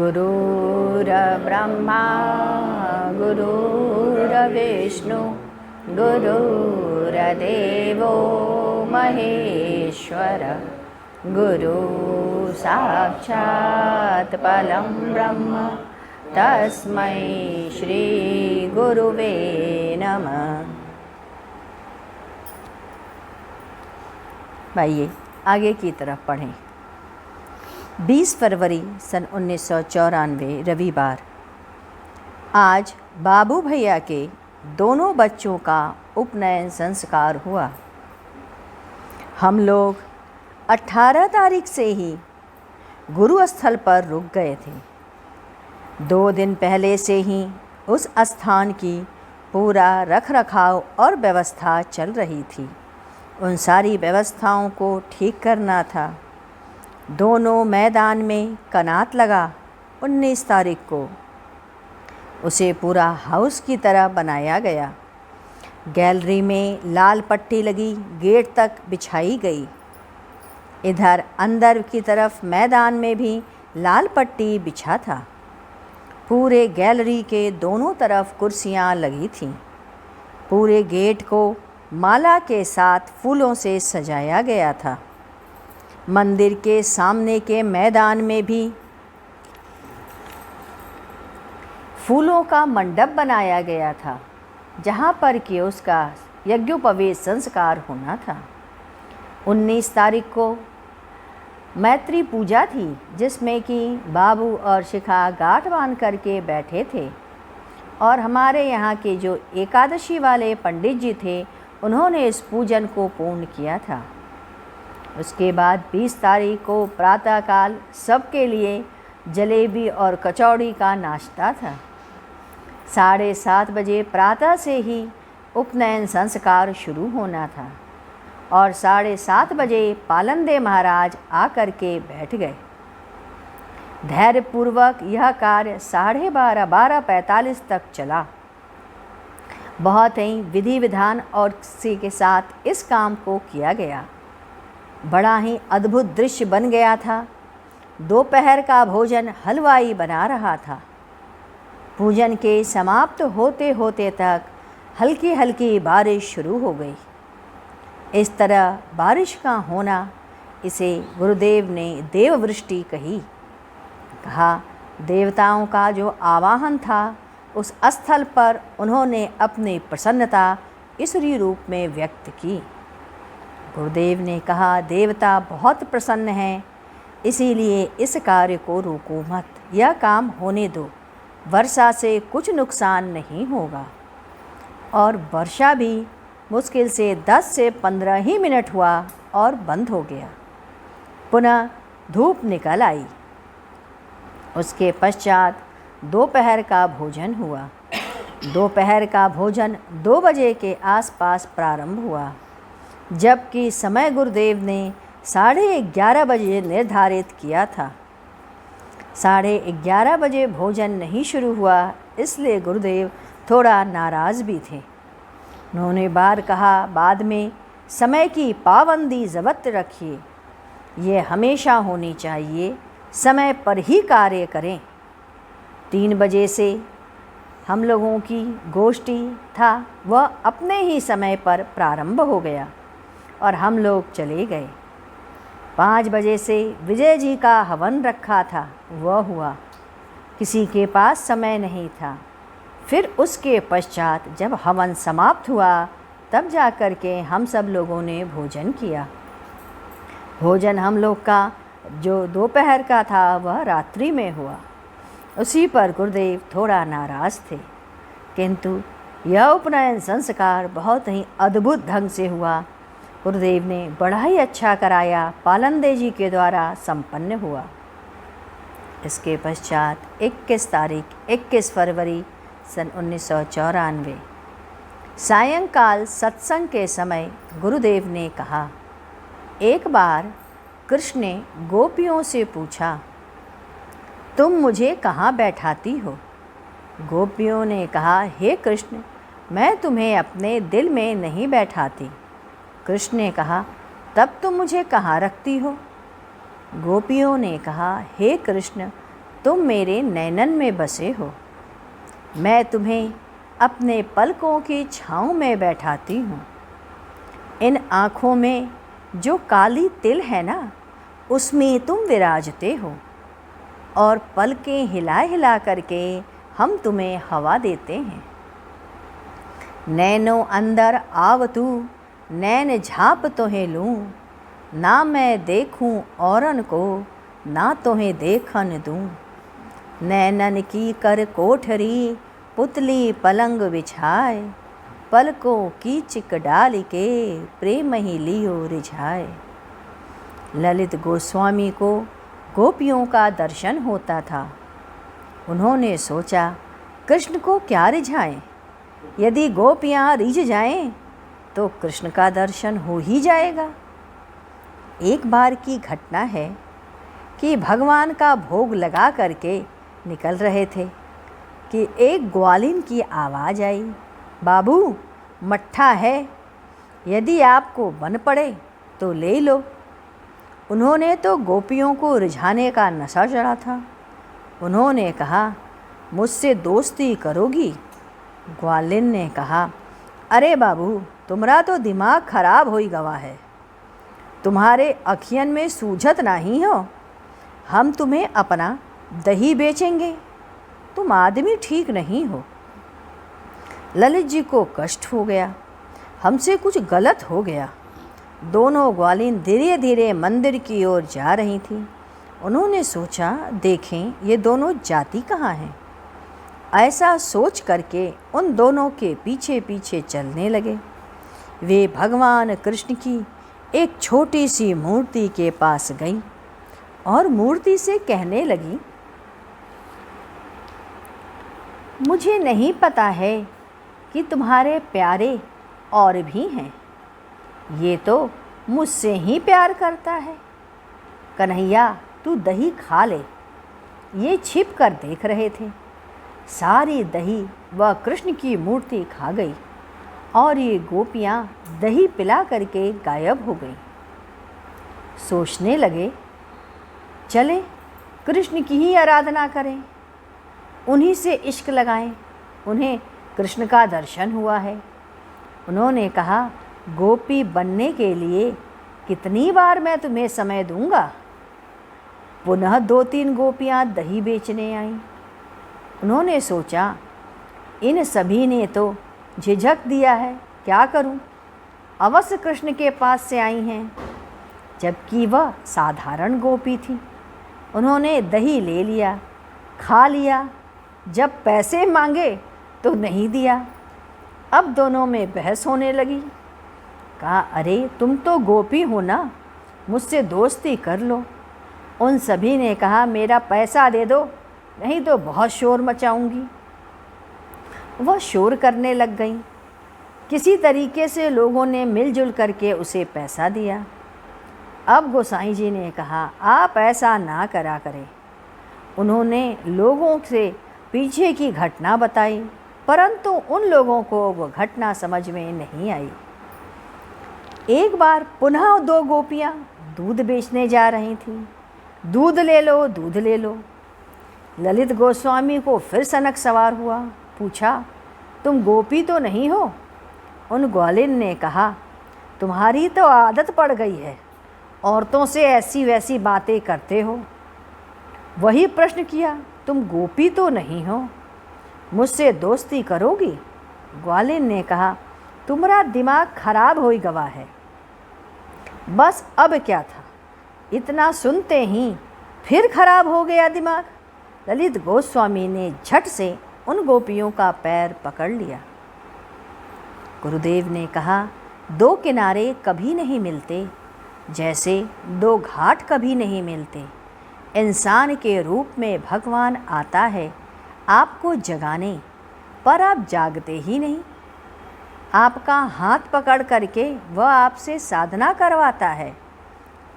गुरुर्ब्रह्मा गुरुर्विष्णु गुरुर्देवो महेश्वर गुरु साक्षात् परं ब्रह्म तस्मै श्री गुरुवे नमः। आइए आगे की तरफ पढ़ें। 20 फरवरी सन 1994 रविवार। आज बाबू भैया के दोनों बच्चों का उपनयन संस्कार हुआ। हम लोग 18 तारीख से ही गुरुस्थल पर रुक गए थे। 2 दिन पहले से ही उस स्थान की पूरा रखरखाव और व्यवस्था चल रही थी। उन सारी व्यवस्थाओं को ठीक करना था। दोनों मैदान में कनात लगा 19 तारीख को उसे पूरा हाउस की तरह बनाया गया। गैलरी में लाल पट्टी लगी गेट तक बिछाई गई। इधर अंदर की तरफ मैदान में भी लाल पट्टी बिछा था। पूरे गैलरी के दोनों तरफ कुर्सियां लगी थीं। पूरे गेट को माला के साथ फूलों से सजाया गया था। मंदिर के सामने के मैदान में भी फूलों का मंडप बनाया गया था, जहाँ पर कि उसका यज्ञोपवीत संस्कार होना था। 19 तारीख को मैत्री पूजा थी, जिसमें कि बाबू और शिखा गांठ बांध करके बैठे थे और हमारे यहाँ के जो एकादशी वाले पंडित जी थे, उन्होंने इस पूजन को पूर्ण किया था। उसके बाद 20 तारीख को प्रातःकाल सबके लिए जलेबी और कचौड़ी का नाश्ता था। 7:30 बजे प्रातः से ही उपनयन संस्कार शुरू होना था और 7:30 बजे पालनदे महाराज आकर के बैठ गए। धैर्यपूर्वक यह कार्य 12:45 तक चला। बहुत ही विधि विधान और सी के साथ इस काम को किया गया। बड़ा ही अद्भुत दृश्य बन गया था। दोपहर का भोजन हलवाई बना रहा था। पूजन के समाप्त होते होते तक हल्की हल्की बारिश शुरू हो गई। इस तरह बारिश का होना, इसे गुरुदेव ने देववृष्टि कही। कहा, देवताओं का जो आवाहन था, उस स्थल पर उन्होंने अपनी प्रसन्नता ईश्वरीय रूप में व्यक्त की। गुरुदेव ने कहा, देवता बहुत प्रसन्न हैं, इसीलिए इस कार्य को रोको मत, यह काम होने दो। वर्षा से कुछ नुकसान नहीं होगा। और वर्षा भी मुश्किल से 10 से 15 ही मिनट हुआ और बंद हो गया। पुनः धूप निकल आई। उसके पश्चात दोपहर का भोजन हुआ। दोपहर का भोजन 2 बजे के आसपास प्रारंभ हुआ, जबकि समय गुरुदेव ने 11:30 बजे निर्धारित किया था। 11:30 बजे भोजन नहीं शुरू हुआ, इसलिए गुरुदेव थोड़ा नाराज़ भी थे। उन्होंने बार कहा, बाद में समय की पाबंदी ज़बत रखिए, ये हमेशा होनी चाहिए, समय पर ही कार्य करें। 3 बजे से हम लोगों की गोष्ठी था, वह अपने ही समय पर प्रारंभ हो गया और हम लोग चले गए। 5 बजे से विजय जी का हवन रखा था, वह हुआ। किसी के पास समय नहीं था। फिर उसके पश्चात जब हवन समाप्त हुआ, तब जा कर के हम सब लोगों ने भोजन किया। भोजन हम लोग का जो दोपहर का था, वह रात्रि में हुआ। उसी पर गुरुदेव थोड़ा नाराज़ थे, किंतु यह उपनयन संस्कार बहुत ही अद्भुत ढंग से हुआ। गुरुदेव ने बड़ा ही अच्छा कराया, पालनदे जी के द्वारा संपन्न हुआ। इसके पश्चात 21 फरवरी सन 1994 सायंकाल सत्संग के समय गुरुदेव ने कहा, एक बार कृष्ण ने गोपियों से पूछा, तुम मुझे कहाँ बैठाती हो? गोपियों ने कहा, हे कृष्ण, मैं तुम्हें अपने दिल में नहीं बैठाती। कृष्ण ने कहा, तब तुम मुझे कहाँ रखती हो? गोपियों ने कहा, हे कृष्ण, तुम मेरे नैनन में बसे हो। मैं तुम्हें अपने पलकों की छाँव में बैठाती हूँ। इन आँखों में जो काली तिल है ना, उसमें तुम विराजते हो, और पलकें हिला हिला करके हम तुम्हें हवा देते हैं। नैनो अंदर आव तू, नैन झाँप तोहें लूँ, ना मैं देखूं औरन को, ना तोहें देखन दूँ। नैनन की कर कोठरी, पुतली पलंग बिछाए, पलकों की चिक डाल के प्रेम ही लियो रिझाए। ललित गोस्वामी को गोपियों का दर्शन होता था। उन्होंने सोचा, कृष्ण को क्या रिझाएं? यदि गोपियाँ रिझ जाएं तो कृष्ण का दर्शन हो ही जाएगा। एक बार की घटना है कि भगवान का भोग लगा करके निकल रहे थे कि एक ग्वालिन की आवाज़ आई, बाबू मट्ठा है, यदि आपको बन पड़े तो ले लो। उन्होंने तो गोपियों को रिझाने का नशा चढ़ा था। उन्होंने कहा, मुझसे दोस्ती करोगी? ग्वालिन ने कहा, अरे बाबू, तुम्हारा तो दिमाग खराब होई गवा है, तुम्हारे अखियन में सूझत नहीं हो। हम तुम्हें अपना दही बेचेंगे, तुम आदमी ठीक नहीं हो। ललित जी को कष्ट हो गया, हमसे कुछ गलत हो गया। दोनों ग्वालिन धीरे धीरे मंदिर की ओर जा रही थीं। उन्होंने सोचा, देखें ये दोनों जाति कहाँ हैं। ऐसा सोच करके उन दोनों के पीछे पीछे चलने लगे। वे भगवान कृष्ण की एक छोटी सी मूर्ति के पास गई और मूर्ति से कहने लगी, मुझे नहीं पता है कि तुम्हारे प्यारे और भी हैं, ये तो मुझसे ही प्यार करता है। कन्हैया तू दही खा ले। ये छिप कर देख रहे थे। सारी दही वह कृष्ण की मूर्ति खा गई और ये गोपियाँ दही पिला करके गायब हो गई। सोचने लगे, चले कृष्ण की ही आराधना करें, उन्हीं से इश्क लगाएं। उन्हें कृष्ण का दर्शन हुआ है। उन्होंने कहा, गोपी बनने के लिए कितनी बार मैं तुम्हें समय दूंगा। पुनः 2-3 गोपियाँ दही बेचने आईं। उन्होंने सोचा, इन सभी ने तो झिझक दिया है, क्या करूं? अवश्य कृष्ण के पास से आई हैं, जबकि वह साधारण गोपी थी। उन्होंने दही ले लिया, खा लिया। जब पैसे मांगे तो नहीं दिया। अब दोनों में बहस होने लगी। कहा, अरे तुम तो गोपी हो ना, मुझसे दोस्ती कर लो। उन सभी ने कहा, मेरा पैसा दे दो, नहीं तो बहुत शोर मचाऊंगी। वह शोर करने लग गई। किसी तरीके से लोगों ने मिलजुल करके उसे पैसा दिया। अब गोसाई जी ने कहा, आप ऐसा ना करा करें। उन्होंने लोगों से पीछे की घटना बताई, परंतु उन लोगों को वह घटना समझ में नहीं आई। एक बार पुनः 2 गोपियाँ दूध बेचने जा रही थीं। दूध ले लो, दूध ले लो। ललित गोस्वामी को फिर सनक सवार हुआ। पूछा, तुम गोपी तो नहीं हो? उन ग्वालिन ने कहा, तुम्हारी तो आदत पड़ गई है, औरतों से ऐसी वैसी बातें करते हो। वही प्रश्न किया, तुम गोपी तो नहीं हो, मुझसे दोस्ती करोगी? ग्वालिन ने कहा, तुम्हारा दिमाग खराब हो गवा है। बस अब क्या था, इतना सुनते ही फिर खराब हो गया दिमाग। ललित गोस्वामी ने झट से उन गोपियों का पैर पकड़ लिया। गुरुदेव ने कहा, 2 किनारे कभी नहीं मिलते, जैसे 2 घाट कभी नहीं मिलते। इंसान के रूप में भगवान आता है आपको जगाने, पर आप जागते ही नहीं। आपका हाथ पकड़ करके वह आपसे साधना करवाता है,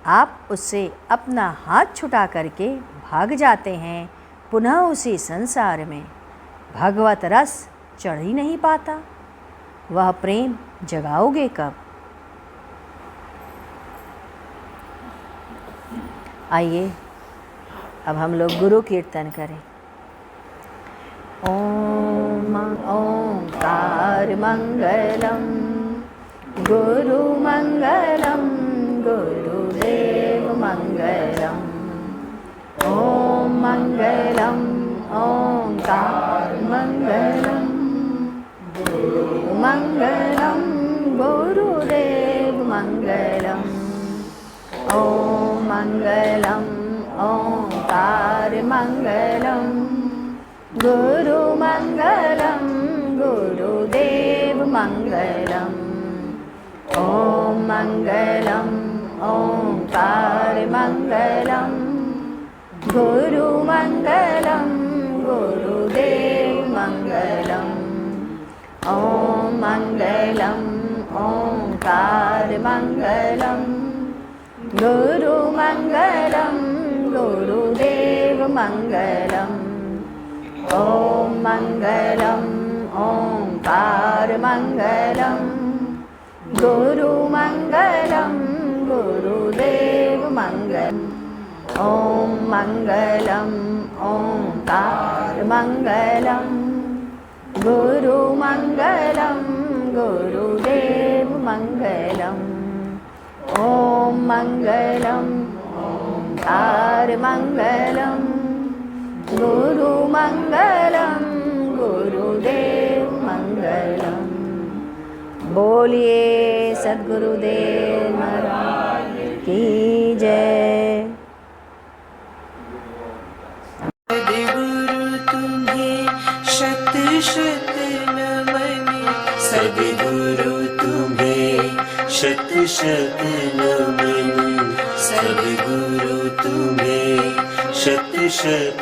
आप उससे अपना हाथ छुटा करके भाग जाते हैं पुनः उसी संसार में। भगवत रस चढ़ ही नहीं पाता, वह प्रेम जगाओगे कब? आइए अब हम लोग गुरु कीर्तन करें। ओम ओंकार मंगलम गुरु मंगलम गुरुदेव मंगलम। ओम मंगलम ओंकार मंगलम गुरु मंगलम गुरुदेव मंगलम। ओम मंगलम ओंकार मंगलम गुरु मंगलम गुरुदेव मंगलम। ओम मंगलम ओंकार मंगलम गुरु मंगलम गुरुदेव मंगलम। ओम मंगलम ओंकार मंगलम गुरु मंगलम गुरुदेव मंगलम। ओम मंगलम ओंकार मंगलम गुरु मंगलम गुरुदेव मंगलम। ओम मंगलम ओंकार मंगलम गुरु मंगलम गुरुदेव मंगलम। ओम मंगलम ओंकार मंगलम गुरु मंगलम गुरुदेव मंगलम। बोलिए सद्गुरुदेव महाराज की जय। सद्गुरु तुम्हें शत शत नमन। सद्गुरु तुम्हें शत शत नमन। सद्गुरु तुम्हें शत शत